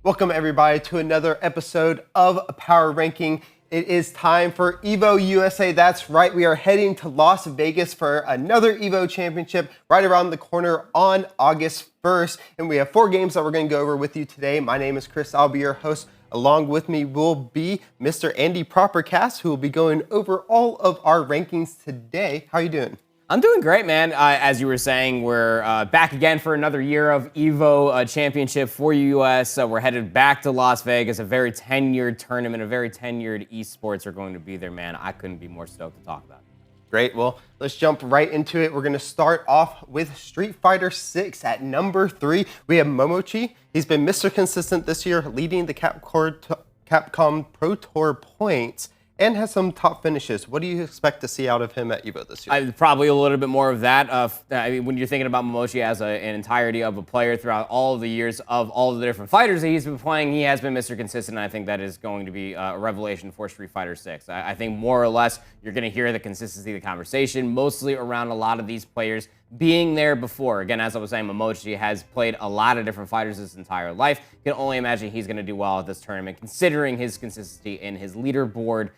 Welcome everybody to another episode of Power Ranking. It is time for EVO USA. That's right, we are heading to Las Vegas for another EVO championship right around the corner on August 1st. And we have 4 games that we're going to go over with you today. My name is Chris, I'll be your host. Along with me will be Mr. Andy Propercast, who will be going over all of our rankings today. How are you doing? I'm doing great, man. As you were saying, we're back again for another year of EVO Championship for US. We're headed back to Las Vegas, a very tenured tournament, a very tenured esports are going to be there, man. I couldn't be more stoked to talk about it. Great, well, let's jump right into it. We're gonna start off with Street Fighter 6 at number 3. We have Momochi. He's been Mr. Consistent this year, leading the Capcom Pro Tour points, and has some top finishes. What do you expect to see out of him at EVO this year? Probably a little bit more of that. I mean, when you're thinking about Momochi as an entirety of a player throughout all of the years of all of the different fighters that he's been playing, he has been Mr. Consistent, and I think that is going to be a revelation for Street Fighter 6. I think more or less you're going to hear the consistency of the conversation, mostly around a lot of these players being there before. Again, as I was saying, Momochi has played a lot of different fighters his entire life. You can only imagine he's going to do well at this tournament, considering his consistency in his leaderboard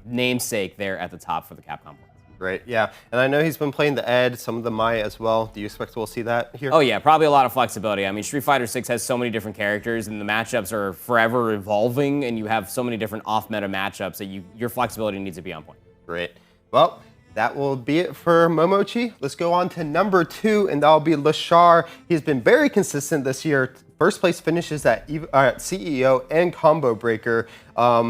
namesake there at the top for the Capcom points. Great, yeah. And I know he's been playing the Ed, some of the Mai as well. Do you expect we'll see that here? Oh yeah, probably a lot of flexibility. I mean, Street Fighter 6 has so many different characters, and the matchups are forever evolving, and you have so many different off-meta matchups that your flexibility needs to be on point. Great. Well, that will be it for Momochi. Let's go on to number 2, and that'll be Lashar. He's been very consistent this year. First place finishes at CEO and Combo Breaker.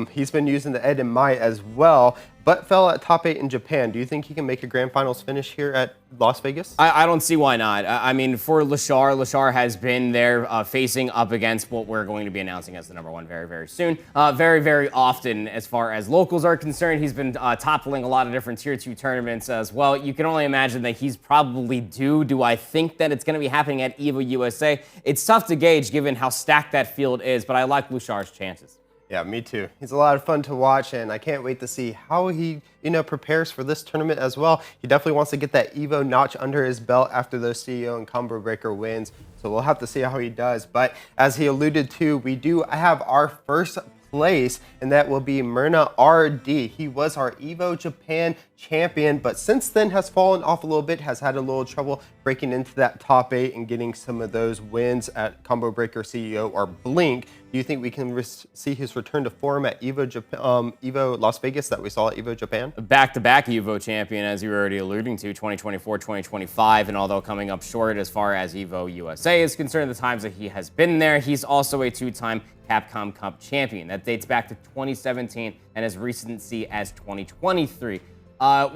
He's been using the Ed and Mai as well, but fell at top 8 in Japan. Do you think he can make a grand finals finish here at Las Vegas? I don't see why not. I mean, for Lashar has been there facing up against what we're going to be announcing as the #1 very, very soon. Very, very often, as far as locals are concerned, he's been toppling a lot of different Tier 2 tournaments as well. You can only imagine that he's probably due. Do I think that it's going to be happening at EVO USA? It's tough to gauge given how stacked that field is, but I like Lashar's chances. Yeah, me too. He's a lot of fun to watch, and I can't wait to see how he, prepares for this tournament as well. He definitely wants to get that EVO notch under his belt after those CEO and Combo Breaker wins, so we'll have to see how he does. But as he alluded to, we do have our first place, and that will be Myrna RD. He was our EVO Japan champion, but since then has fallen off a little bit, has had a little trouble breaking into that top 8 and getting some of those wins at Combo Breaker, CEO, or Blink. Do you think we can see his return to form at EVO Las Vegas that we saw at EVO Japan? Back-to-back EVO champion, as you were already alluding to, 2024, 2025, and although coming up short as far as EVO USA is concerned, the times that he has been there, he's also a 2-time Capcom Cup champion. That dates back to 2017 and as recency as 2023.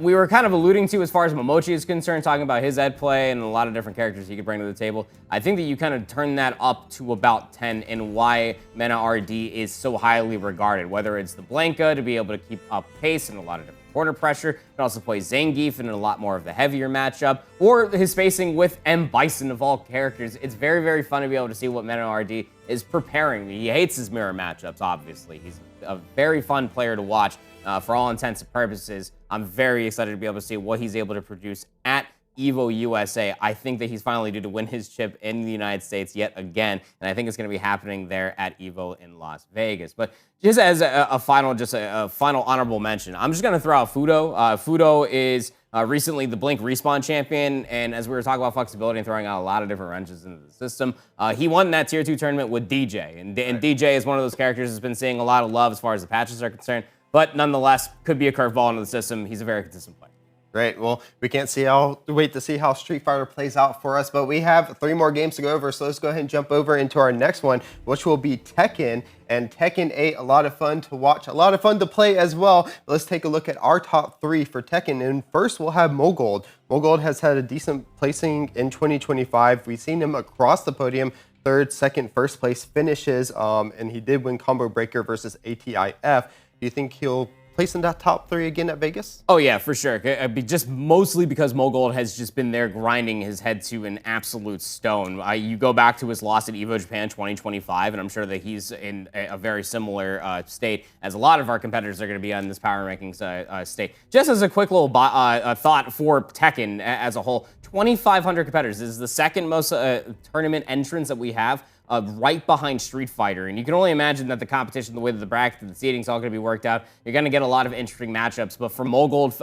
We were kind of alluding to, as far as Momochi is concerned, talking about his Ed play and a lot of different characters he could bring to the table. I think that you kind of turn that up to about 10 and why Mena RD is so highly regarded, whether it's the Blanca to be able to keep up pace and a lot of different corner pressure, can also play Zangief in a lot more of the heavier matchup, or his spacing with M. Bison of all characters. It's very, very fun to be able to see what Mena RD is preparing. He hates his mirror matchups, obviously. He's a very fun player to watch. For all intents and purposes, I'm very excited to be able to see what he's able to produce at EVO USA. I think that he's finally due to win his chip in the United States yet again, and I think it's going to be happening there at EVO in Las Vegas. But just as a final honorable mention, I'm just going to throw out Fudo. Fudo is recently the Blink Respawn champion, and as we were talking about flexibility and throwing out a lot of different wrenches into the system, he won that Tier 2 tournament with DJ, and DJ is one of those characters that's been seeing a lot of love as far as the patches are concerned, but nonetheless, could be a curveball into the system. He's a very consistent player. Great. Well, we can't wait to see how Street Fighter plays out for us, but we have 3 more games to go over, so let's go ahead and jump over into our next one, which will be Tekken. And Tekken 8, a lot of fun to watch, a lot of fun to play as well. But let's take a look at our top 3 for Tekken. And first, we'll have Mogold. Mogold has had a decent placing in 2025. We've seen him across the podium, 3rd, 2nd, 1st place finishes, and he did win Combo Breaker versus ATIF. Do you think he'll place in that top 3 again at Vegas? Oh yeah, for sure. Just mostly because Mogold has just been there grinding his head to an absolute stone. You go back to his loss at EVO Japan 2025, and I'm sure that he's in a very similar state as a lot of our competitors are going to be on this power rankings state. Just as a quick little thought for Tekken as a whole, 2,500 competitors. This is the 2nd most tournament entrance that we have. right behind Street Fighter. And you can only imagine that the competition, the way that the bracket and the seeding is all going to be worked out, you're going to get a lot of interesting matchups. But for Mogold,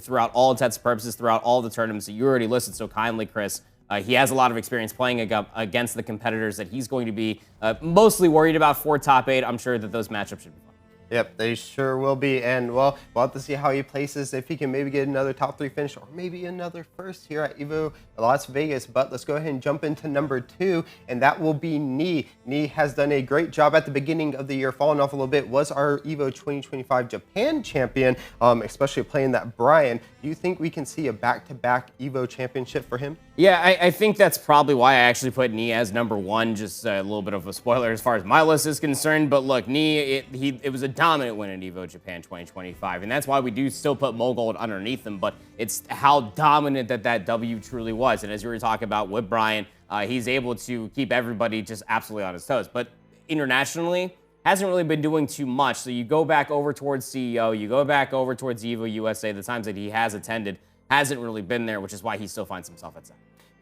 throughout all intents and purposes, throughout all the tournaments that you already listed so kindly, Chris, he has a lot of experience playing against the competitors that he's going to be mostly worried about for top 8. I'm sure that those matchups should be fun. Yep, they sure will be. And, well, we'll have to see how he places, if he can maybe get another top 3 finish or maybe another first here at EVO Las Vegas. But let's go ahead and jump into number 2, and that will be Nii. Nii has done a great job at the beginning of the year, falling off a little bit, was our EVO 2025 Japan champion, especially playing that Brian. Do you think we can see a back-to-back EVO championship for him? Yeah, I think that's probably why I actually put Nii as number 1. Just a little bit of a spoiler as far as my list is concerned. But look, Nii, it was a dominant win in EVO Japan 2025, and that's why we do still put Mogold underneath him. But it's how dominant that W truly was. And as you were talking about with Brian, he's able to keep everybody just absolutely on his toes. But internationally, hasn't really been doing too much. So you go back over towards CEO, you go back over towards EVO USA, the times that he has attended, hasn't really been there, which is why he still finds himself at 2nd.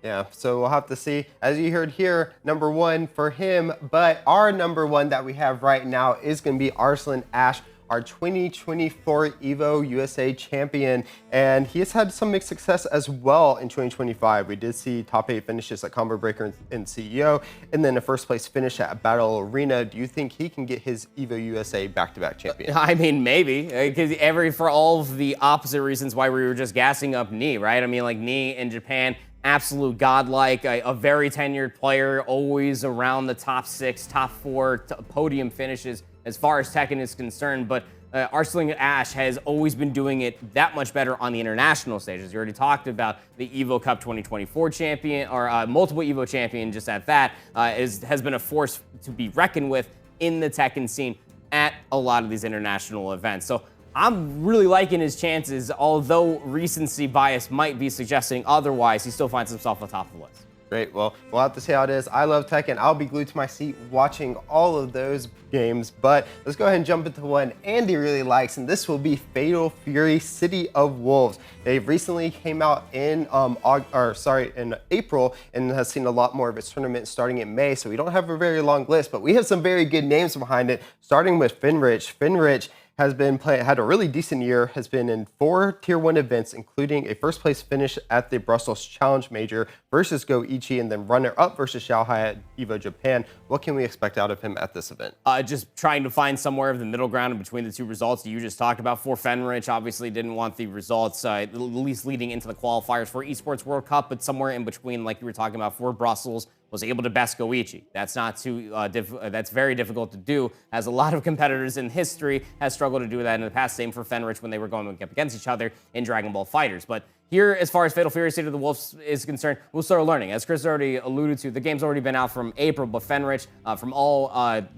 Yeah, so we'll have to see. As you heard here, number 1 for him, but our number 1 that we have right now is going to be Arslan Ash, our 2024 EVO USA champion, and he has had some mixed success as well in 2025. We did see top 8 finishes at Combo Breaker and CEO, and then a first place finish at Battle Arena. Do you think he can get his EVO USA back-to-back champion? I mean, maybe, because for all of the opposite reasons why we were just gassing up Nii, right? I mean, like Nii in Japan, absolute godlike, a very tenured player, always around the top 6, top 4 podium finishes as far as Tekken is concerned. But Arslan Ash has always been doing it that much better on the international stages. You already talked about the EVO Cup 2024 champion, or multiple EVO champion just at that, has been a force to be reckoned with in the Tekken scene at a lot of these international events. So I'm really liking his chances, although recency bias might be suggesting otherwise. He still finds himself on top of the list. Great. Well, we'll have to see how it is. I love Tekken. I'll be glued to my seat watching all of those games. But let's go ahead and jump into one Andy really likes, and this will be Fatal Fury City of Wolves. They recently came out in in April, and has seen a lot more of its tournament starting in May. So we don't have a very long list, but we have some very good names behind it. Starting with Finrich. Finrich has been had a really decent year, has been in 4 Tier 1 events, including a first place finish at the Brussels Challenge Major versus Goichi, and then runner-up versus Xiaohai at EVO Japan. What can we expect out of him at this event? Just trying to find somewhere of the middle ground in between the 2 results that you just talked about. For Fenrich, obviously didn't want the results, at least leading into the qualifiers for Esports World Cup, but somewhere in between, like you were talking about, for Brussels, was able to best Goichi. That's not too that's very difficult to do, as a lot of competitors in history has struggled to do that in the past. Same for Fenrich when they were going up against each other in Dragon Ball FighterZ. But here, as far as Fatal Fury City of the Wolves is concerned, we'll start learning. As Chris already alluded to, the game's already been out from April, but Fenrich, from all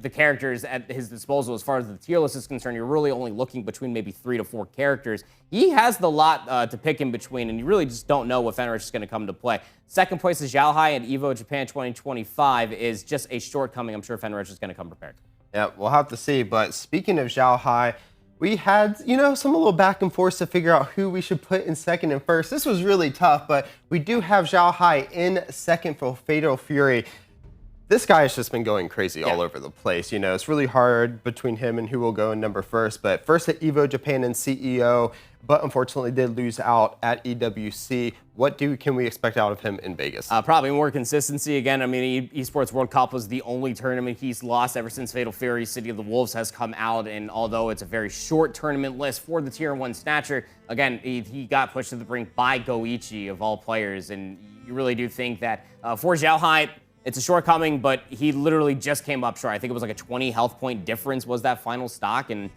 the characters at his disposal, as far as the tier list is concerned, you're really only looking between maybe 3 to 4 characters. He has the lot to pick in between, and you really just don't know what Fenrich is going to come to play. Second place is Xiaohai at EVO Japan 2025 is just a shortcoming. I'm sure Fenrich is going to come prepared. Yeah, we'll have to see. But speaking of Xiaohai, we had, some a little back and forth to figure out who we should put in second and first. This was really tough, but we do have Xiaohai in second for Fatal Fury. This guy has just been going crazy all over the place. It's really hard between him and who will go in number first. But first at EVO Japan and CEO, but unfortunately did lose out at EWC. What can we expect out of him in Vegas? Probably more consistency again. I mean, Esports World Cup was the only tournament he's lost ever since Fatal Fury City of the Wolves has come out. And although it's a very short tournament list for the Tier 1 Snatcher, again, he got pushed to the brink by Goichi of all players. And you really do think that for Xiaohai, it's a shortcoming, but he literally just came up short. I think it was like a 20 health point difference was that final stock. And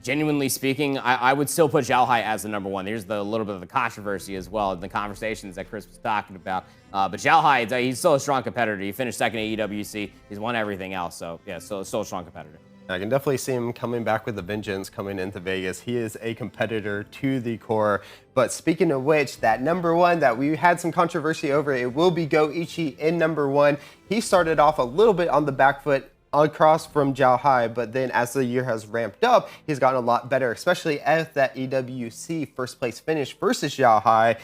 genuinely speaking, I would still put Xiaohai as the number 1. There's the little bit of the controversy as well in the conversations that Chris was talking about. But Xiaohai, he's still a strong competitor. He finished second at EWC. He's won everything else. So yeah, still a strong competitor. I can definitely see him coming back with a vengeance coming into Vegas. He is a competitor to the core. But speaking of which, that number 1 that we had some controversy over, it will be Goichi in number 1. He started off a little bit on the back foot across from Xiaohai, but then as the year has ramped up, he's gotten a lot better, especially at that EWC first place finish versus Xiaohai.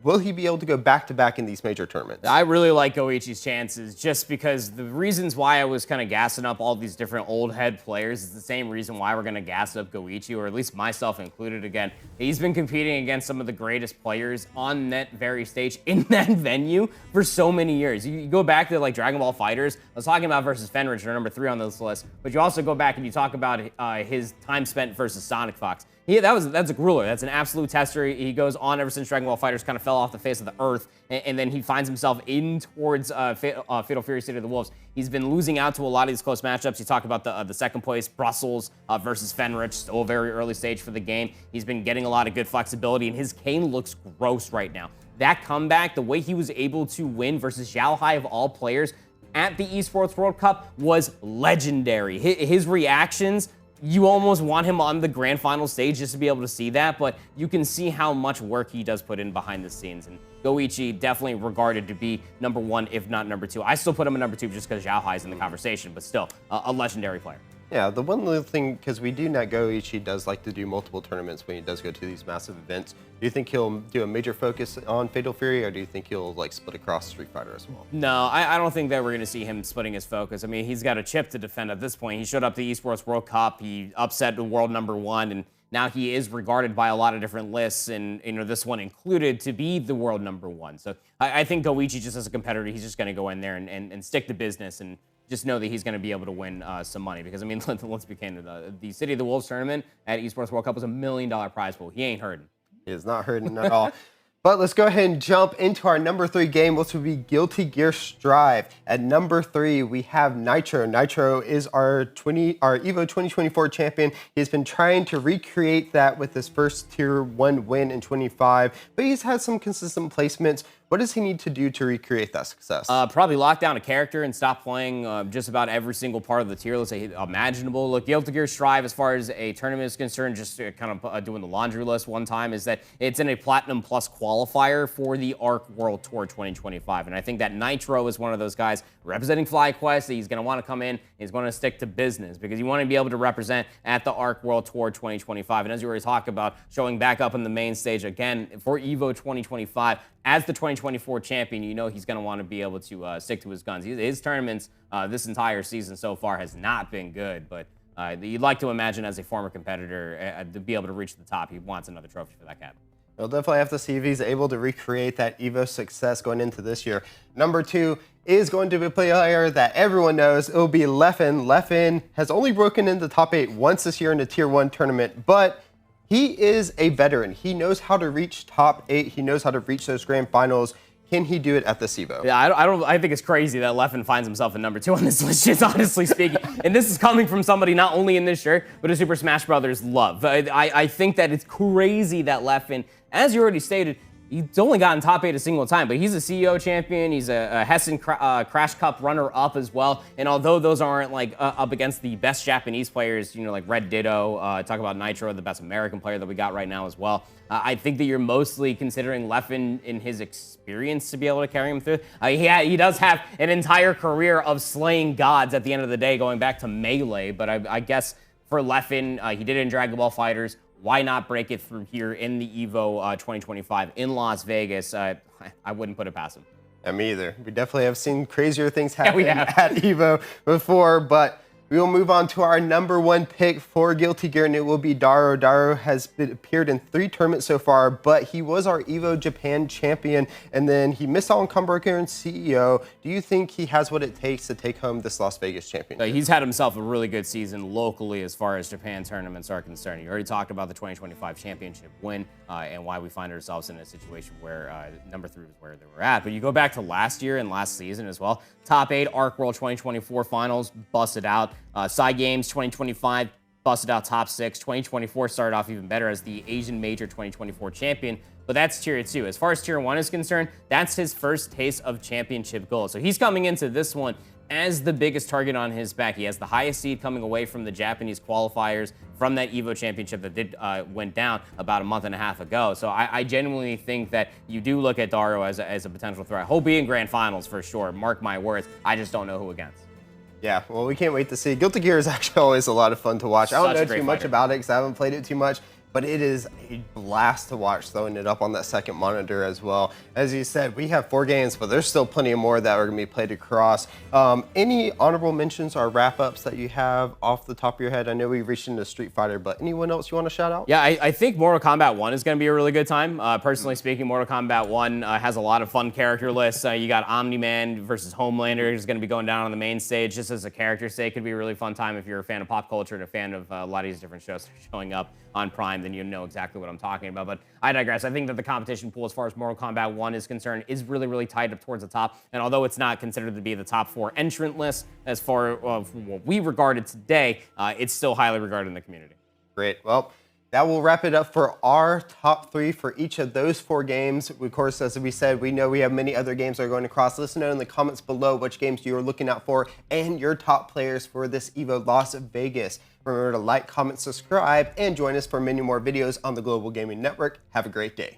will he be able to go back-to-back in these major tournaments? I really like Goichi's chances just because the reasons why I was kind of gassing up all these different old head players is the same reason why we're going to gas up Goichi, or at least myself included again. He's been competing against some of the greatest players on that very stage in that venue for so many years. You go back to like Dragon Ball Fighters. I was talking about versus Fenrich, or number 3 on this list, but you also go back and you talk about his time spent versus Sonic Fox. That's a grueler. That's an absolute tester. He goes on ever since Dragon Ball Fighters kind of fell off the face of the earth, and then he finds himself in towards Fatal Fury City of the Wolves. He's been losing out to a lot of these close matchups. You talk about the second place Brussels versus Fenrich, still a very early stage for the game. He's been getting a lot of good flexibility, and his cane looks gross right now. That comeback, the way he was able to win versus Xiao Hai of all players at the Esports World Cup was legendary. His reactions, you almost want him on the grand final stage just to be able to see that, but you can see how much work he does put in behind the scenes. And Goichi definitely regarded to be number 1, if not number 2. I still put him in number 2 just because Xiao Hai's in the conversation, but still a legendary player. Yeah, the one little thing, because we do know Goichi does like to do multiple tournaments when he does go to these massive events. Do you think he'll do a major focus on Fatal Fury, or do you think he'll like split across Street Fighter as well? No, I don't think that we're going to see him splitting his focus. I mean, he's got a chip to defend at this point. He showed up to the Esports World Cup. He upset the world number 1, and now he is regarded by a lot of different lists, and this one included, to be the world number 1. So I think Goichi, just as a competitor, he's just going to go in there and stick to business and just know that he's going to be able to win some money. Because, I mean, let's be candid. The City of the Wolves tournament at Esports World Cup was $1 million prize pool. He ain't hurting. He is not hurting at all. But let's go ahead and jump into our number 3 game, which will be Guilty Gear Strive. At number 3, we have Nitro. Nitro is our EVO 2024 champion. He's been trying to recreate that with his first Tier 1 win in 25, but he's had some consistent placements. What does he need to do to recreate that success? Probably lock down a character and stop playing just about every single part of the tier list imaginable. Look, Guilty Gear Strive, as far as a tournament is concerned, just kind of doing the laundry list one time, is that it's in a Platinum Plus qualifier for the ARC World Tour 2025. And I think that Nitro is one of those guys representing FlyQuest that he's going to want to come in, he's going to stick to business, because you want to be able to represent at the ARC World Tour 2025. And as you already talked about, showing back up on the main stage again for EVO 2025, as the 2024 champion, he's going to want to be able to stick to his guns. His tournaments this entire season so far has not been good, but you'd like to imagine as a former competitor to be able to reach the top. He wants another trophy for that cap. We'll definitely have to see if he's able to recreate that EVO success going into this year. Number 2 is going to be a player that everyone knows. It will be Leffen. Leffen has only broken into the top 8 once this year in the Tier 1 tournament, but he is a veteran. He knows how to reach top 8. He knows how to reach those grand finals. Can he do it at the EVO? Yeah, I think it's crazy that Leffen finds himself at number 2 on this list, just honestly speaking. And this is coming from somebody not only in this shirt, but a Super Smash Brothers love. I think that it's crazy that Leffen, as you already stated, he's only gotten top 8 a single time, but he's a CEO champion. He's a Hessen Crash Cup runner-up as well. And although those aren't like up against the best Japanese players, like Red Ditto, talk about Nitro, the best American player that we got right now as well, I think that you're mostly considering Leffen in his experience to be able to carry him through. He does have an entire career of slaying gods at the end of the day, going back to Melee, but I guess for Leffen, he did it in Dragon Ball Fighters. Why not break it through here in the EVO 2025 in Las Vegas? I wouldn't put it past him. Yeah, me either. We definitely have seen crazier things happen at EVO before, but we will move on to our number 1 pick for Guilty Gear, and it will be Daro. Daro has appeared in 3 tournaments so far, but he was our EVO Japan champion, and then he missed out on Combreaker and CEO. Do you think he has what it takes to take home this Las Vegas championship? He's had himself a really good season locally as far as Japan tournaments are concerned. You already talked about the 2025 championship win and why we find ourselves in a situation where number 3 was where they were at. But you go back to last year and last season as well. Top 8 ARC World 2024 finals, busted out. Side Games 2025, busted out top 6. 2024 started off even better as the Asian Major 2024 champion, but that's Tier 2. As far as Tier 1 is concerned, that's his first taste of championship gold. So he's coming into this one as the biggest target on his back. He has the highest seed coming away from the Japanese qualifiers from that EVO championship that went down about a month and a half ago. So I genuinely think that you do look at Daro as a potential threat. He'll be in grand finals for sure. Mark my words. I just don't know who against. Yeah, well, we can't wait to see. Guilty Gear is actually always a lot of fun to watch. I don't know too much about it because I haven't played it too much. but it is a blast to watch throwing it up on that second monitor as well. As you said, we have 4 games, but there's still plenty more that are going to be played across. Any honorable mentions or wrap-ups that you have off the top of your head? I know we reached into Street Fighter, but anyone else you want to shout out? Yeah, I think Mortal Kombat 1 is going to be a really good time. Personally speaking, Mortal Kombat 1 has a lot of fun character lists. You got Omni-Man versus Homelander, who's going to be going down on the main stage just as a character's sake. Could be a really fun time if you're a fan of pop culture and a fan of a lot of these different shows that are showing up on Prime, then you know exactly what I'm talking about. But I digress. I think that the competition pool as far as Mortal Kombat 1 is concerned is really, really tied up towards the top. And although it's not considered to be the top 4 entrant list as far as what we regard it today, it's still highly regarded in the community. Great. Well, that will wrap it up for our top 3 for each of those 4 games. Of course, as we said, we know we have many other games that are going across. Let us know in the comments below which games you are looking out for and your top players for this EVO Las Vegas. Remember to like, comment, subscribe, and join us for many more videos on the Global Gaming Network. Have a great day.